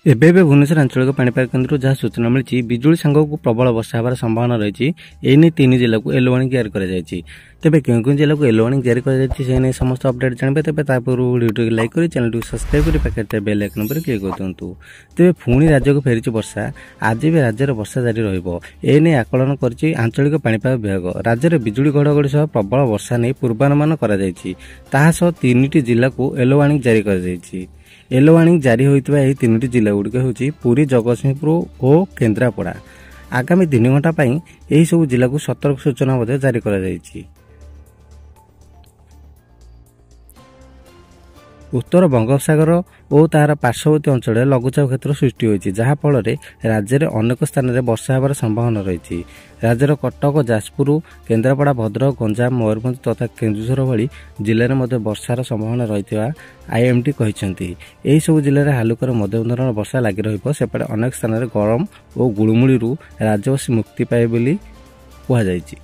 ଏବେ ଭୁବନେଶ୍ୱର ଆଞ୍ଚଳିକ ପାଣିପାଗ କେନ୍ଦ୍ର ଯାହା ସୂଚନା ମିଳିଛି ବିଜୁଳି ସାଙ୍ଗକୁ ପ୍ରବଳ ବର୍ଷା ହେବାର ସମ୍ଭାବନା ରହିଛି। ଏନେଇ 3 ଜିଲ୍ଲାକୁ ୟେଲୋ ୱାର୍ଣ୍ଣିଂ ଜାରି କରାଯାଇଛି। ତେବେ କେଉଁ କେଉଁ ଜିଲ୍ଲାକୁ ୟେଲୋ ୱାର୍ଣ୍ଣିଂ ଜାରି କରାଯାଇଛି ସେ ନେଇ ସମସ୍ତ ଅପଡେଟ୍ ଜାଣିବେ। ତେବେ ତା ପୂର୍ବରୁ ଭିଡ଼ିଓଟିକୁ ଲାଇକ୍ କରି ଚ୍ୟାନେଲଟିକୁ ସବସ୍କ୍ରାଇବ୍ କରି ପାଖରେ ଥିବା ବେଲ୍ ଆଇକନ୍ ଉପରେ କ୍ଲିକ୍ କରିଦିଅନ୍ତୁ। ତେବେ ପୁଣି ରାଜ୍ୟକୁ ଫେରିଛି ବର୍ଷା। ଆଜି ବି ରାଜ୍ୟରେ ବର୍ଷା ଜାରି ରହିବ। ଏନେଇ ଆକଳନ କରିଛି ଆଞ୍ଚଳିକ ପାଣିପାଗ ବିଭାଗ। ରାଜ୍ୟରେ ବିଜୁଳି ଘଡ଼ଘଡ଼ି ସହ ପ୍ରବଳ ବର୍ଷା ନେଇ ପୂର୍ବାନୁମାନ କରାଯାଇଛି। ତାହା ସହ 3ଟି ଜିଲ୍ଲାକୁ ୟେଲୋ ୱାର୍ଣ୍ଣିଂ ଜାରି କରାଯାଇଛି। ୟେଲୋ ୱାର୍ଣ୍ଣିଂ ଜାରି ହୋଇଥିବା ଏହି 3ଟି ଜିଲ୍ଲା ଗୁଡ଼ିକ ହେଉଛି ପୁରୀ, ଜଗତସିଂହପୁର ଓ କେନ୍ଦ୍ରାପଡ଼ା। ଆଗାମୀ 3 ଘଣ୍ଟା ପାଇଁ ଏହିସବୁ ଜିଲ୍ଲାକୁ ସତର୍କ ସୂଚନା ମଧ୍ୟ ଜାରି କରାଯାଇଛି। ଉତ୍ତର ବଙ୍ଗୋପସାଗର ଓ ତାହାର ପାର୍ଶ୍ୱବର୍ତ୍ତୀ ଅଞ୍ଚଳରେ ଲଘୁଚାପ କ୍ଷେତ୍ର ସୃଷ୍ଟି ହୋଇଛି, ଯାହାଫଳରେ ରାଜ୍ୟରେ ଅନେକ ସ୍ଥାନରେ ବର୍ଷା ହେବାର ସମ୍ଭାବନା ରହିଛି। ରାଜ୍ୟର କଟକ, ଯାଜପୁର, କେନ୍ଦ୍ରାପଡ଼ା, ଭଦ୍ରକ, ଗଞ୍ଜାମ, ମୟୂରଭଞ୍ଜ ତଥା କେନ୍ଦୁଝର ଭଳି ଜିଲ୍ଲାରେ ମଧ୍ୟ ବର୍ଷାର ସମ୍ଭାବନା ରହିଥିବା ଆଇଏମ୍ଡି କହିଛନ୍ତି। ଏହିସବୁ ଜିଲ୍ଲାରେ ହାଲୁକାରୁ ମଧ୍ୟମ ଧରଣର ବର୍ଷା ଲାଗି ରହିବ। ସେପଟେ ଅନେକ ସ୍ଥାନରେ ଗରମ ଓ ଗୁଳୁମୁଳିରୁ ରାଜ୍ୟବାସୀ ମୁକ୍ତି ପାଇବେ ବୋଲି କୁହାଯାଇଛି।